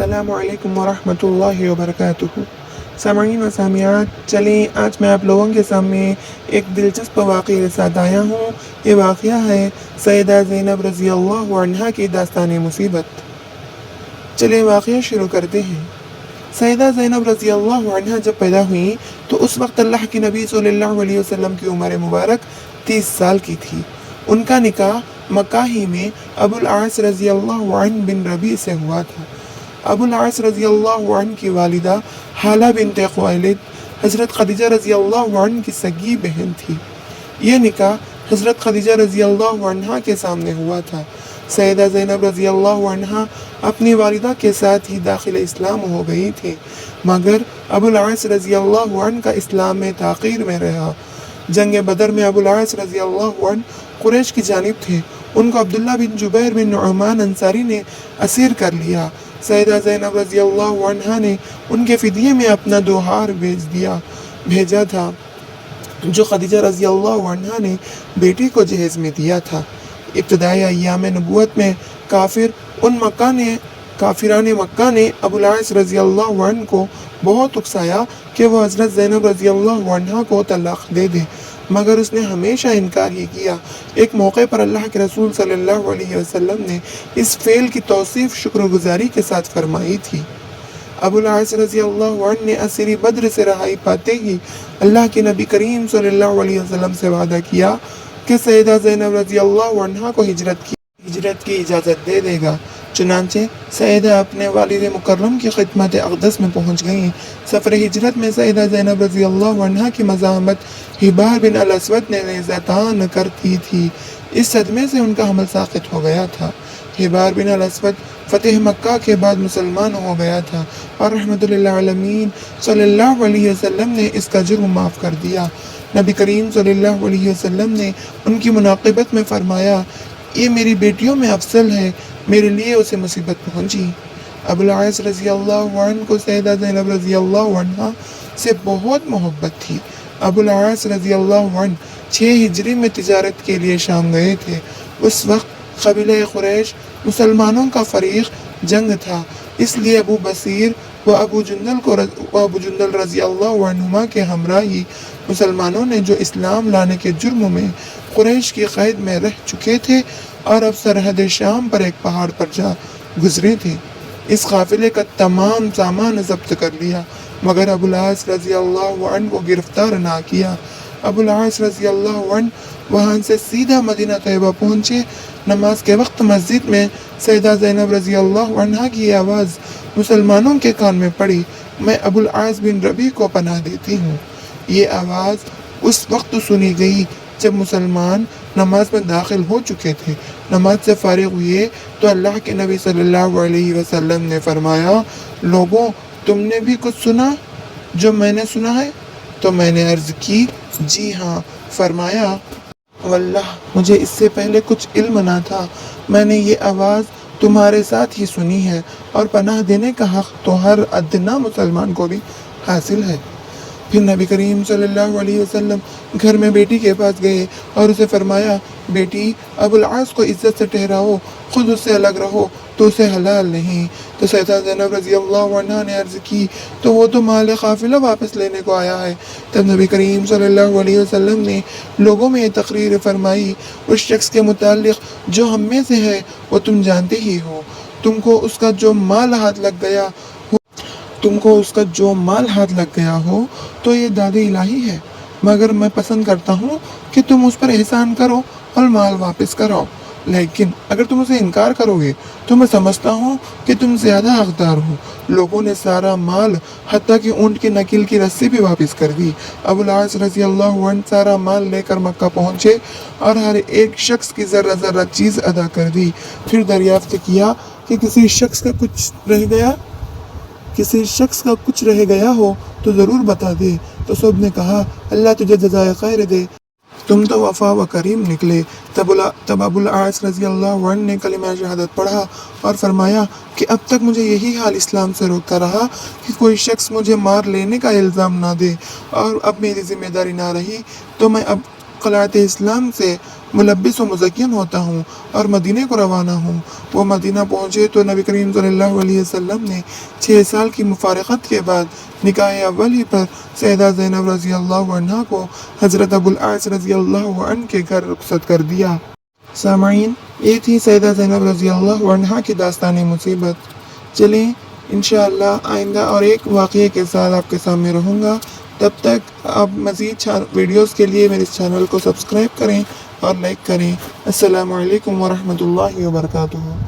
السلام علیکم ورحمۃ اللہ وبرکاتہ۔ سامعین و سامعات، چلیں آج میں آپ لوگوں کے سامنے ایک دلچسپ واقعے کے ساتھ آیا ہوں۔ یہ واقعہ ہے سیدہ زینب رضی اللہ عنہا کی داستان مصیبت۔ چلیں واقعہ شروع کرتے ہیں۔ سیدہ زینب رضی اللہ عنہا جب پیدا ہوئیں تو اس وقت اللہ کے نبی صلی اللہ علیہ وسلم کی عمر مبارک 30 سال کی تھی۔ ان کا نکاح مکہ ہی میں ابو العاص رضی اللہ عنہ بن ربیع سے ہوا تھا۔ ابو العاص رضی اللہ عنہ کی والدہ حالہ بنت خویلد حضرت خدیجہ رضی اللہ عنہ کی سگی بہن تھی۔ یہ نکاح حضرت خدیجہ رضی اللہ عنہا کے سامنے ہوا تھا۔ سیدہ زینب رضی اللہ عنہا اپنی والدہ کے ساتھ ہی داخل اسلام ہو گئی تھی، مگر ابو العاص رضی اللہ عنہ کا اسلام میں تاخیر میں رہا۔ جنگ بدر میں ابو العاص رضی اللہ عنہ قریش کی جانب تھے۔ ان کو عبداللہ بن جبیر بن نعمان انصاری نے اسیر کر لیا۔ سیدہ زینب رضی اللہ عنہا نے ان کے فدیے میں اپنا 2 ہار بھیجا تھا جو خدیجہ رضی اللہ عنہا نے بیٹی کو جہیز میں دیا تھا۔ ابتدائی ایام نبوت میں کافران مکہ نے ابو العاص رضی اللہ عنہ کو بہت اکسایا کہ وہ حضرت زینب رضی اللہ عنہا کو طلاق دے دے، مگر اس نے ہمیشہ انکار ہی کیا۔ ایک موقع پر اللہ کے رسول صلی اللہ علیہ وسلم نے اس فعل کی توصیف شکر گزاری کے ساتھ فرمائی تھی۔ ابو العاص رضی اللہ عنہ نے اسیری بدر سے رہائی پاتے ہی اللہ کے نبی کریم صلی اللہ علیہ وسلم سے وعدہ کیا کہ سیدہ زینب رضی اللہ عنہا کو ہجرت کی اجازت دے دے گا۔ چنانچہ سیدہ اپنے والد مکرم کی خدمت اقدس میں پہنچ گئیں۔ سفر ہجرت میں سیدہ زینب رضی اللہ عنہا کی مزاحمت حبار بن الاسود نے ذاتان کرتی تھی۔ اس صدمے سے ان کا حمل ساقط ہو گیا تھا۔ حبار بن الاسود فتح مکہ کے بعد مسلمان ہو گیا تھا اور رحمت للعالمین صلی اللہ علیہ وسلم نے اس کا جرم معاف کر دیا۔ نبی کریم صلی اللہ علیہ وسلم نے ان کی مناقبت میں فرمایا، یہ میری بیٹیوں میں افضل ہے، میرے لیے اسے مصیبت پہنچی۔ ابو العاص رضی اللہ عنہ کو سیدہ زینب رضی اللہ عنہا سے بہت محبت تھی۔ ابو العاص رضی اللہ عنہ 6 ہجری میں تجارت کے لیے شام گئے تھے۔ اس وقت قبیلہ قریش مسلمانوں کا فریق جنگ تھا، اس لیے ابو بصیر و ابو جندل رضی اللہ عنہما کے ہمراہی مسلمانوں نے جو اسلام لانے کے جرم میں قریش کی قید میں رہ چکے تھے اور اب سرحد شام پر ایک پہاڑ پر جا گزرے تھے، اس قافلے کا تمام سامان ضبط کر لیا، مگر ابو العاص رضی اللہ عنہ کو گرفتار نہ کیا۔ ابو العاص رضی اللہ عنہ وہاں سے سیدھا مدینہ طیبہ پہنچے۔ نماز کے وقت مسجد میں سیدہ زینب رضی اللہ عنہا کی آواز مسلمانوں کے کان میں پڑی، میں ابو العاص بن ربیع کو پناہ دیتی ہوں۔ یہ آواز اس وقت سنی گئی جب مسلمان نماز میں داخل ہو چکے تھے۔ نماز سے فارغ ہوئے تو اللہ کے نبی صلی اللہ علیہ وسلم نے فرمایا، لوگوں تم نے بھی کچھ سنا جو میں نے سنا ہے؟ تو میں نے عرض کی، جی ہاں۔ فرمایا، واللہ مجھے اس سے پہلے کچھ علم نہ تھا، میں نے یہ آواز تمہارے ساتھ ہی سنی ہے، اور پناہ دینے کا حق تو ہر ادنا مسلمان کو بھی حاصل ہے۔ پھر نبی کریم صلی اللہ علیہ وسلم گھر میں بیٹی کے پاس گئے اور اسے فرمایا، بیٹی ابو العاص کو عزت سے ٹھہراؤ، خود اس سے الگ رہو تو اسے حلال نہیں۔ تو سیدہ زینب رضی اللہ عنہا نے عرض کی، تو وہ تو مال قافلہ واپس لینے کو آیا ہے۔ تب نبی کریم صلی اللہ علیہ وسلم نے لوگوں میں یہ تقریر فرمائی، اس شخص کے متعلق جو ہم میں سے ہے وہ تم جانتے ہی ہو، تم کو اس کا جو مال ہاتھ لگ گیا ہو تو یہ داد الہی ہے، مگر میں پسند کرتا ہوں کہ تم اس پر احسان کرو اور مال واپس کراؤ، لیکن اگر تم اسے انکار کرو گے تو میں سمجھتا ہوں کہ تم زیادہ حقدار ہو۔ لوگوں نے سارا مال حتیٰ کہ اونٹ کی نکیل کی رسی بھی واپس کر دی۔ ابو العاص رضی اللہ عنہ سارا مال لے کر مکہ پہنچے اور ہر ایک شخص کی ذرہ ذرہ چیز ادا کر دی۔ پھر دریافت کیا کہ کسی شخص کا کچھ رہ گیا ہو تو ضرور بتا دے، تو سب نے کہا، اللہ تجھے جزائے خیر دے، تم تو وفا و کریم نکلے۔ تب ابو العاص رضی اللہ عنہ نے کلمہ شہادت پڑھا اور فرمایا کہ اب تک مجھے یہی حال اسلام سے روکتا رہا کہ کوئی شخص مجھے مار لینے کا الزام نہ دے، اور اب میری ذمہ داری نہ رہی تو میں اب قلعت اسلام سے ملبس و مزین ہوتا ہوں اور مدینے کو روانہ ہوں۔ وہ مدینہ پہنچے تو نبی کریم صلی اللہ علیہ وسلم نے 6 سال کی مفارقت کے بعد نکاح اول ہی پر سیدہ زینب رضی اللہ عنہ کو حضرت ابوالعاص رضی اللہ عنہ کے گھر رخصت کر دیا۔ سامعین، یہ تھی سیدہ زینب رضی اللہ عنہ کی داستان مصیبت۔ چلیں انشاءاللہ آئندہ اور ایک واقعے کے ساتھ آپ کے سامنے رہوں گا۔ تب تک آپ مزید ویڈیوز کے لیے میرے اس چینل کو سبسکرائب کریں اور لائک کریں۔ السلام علیکم ورحمۃ اللہ وبرکاتہ۔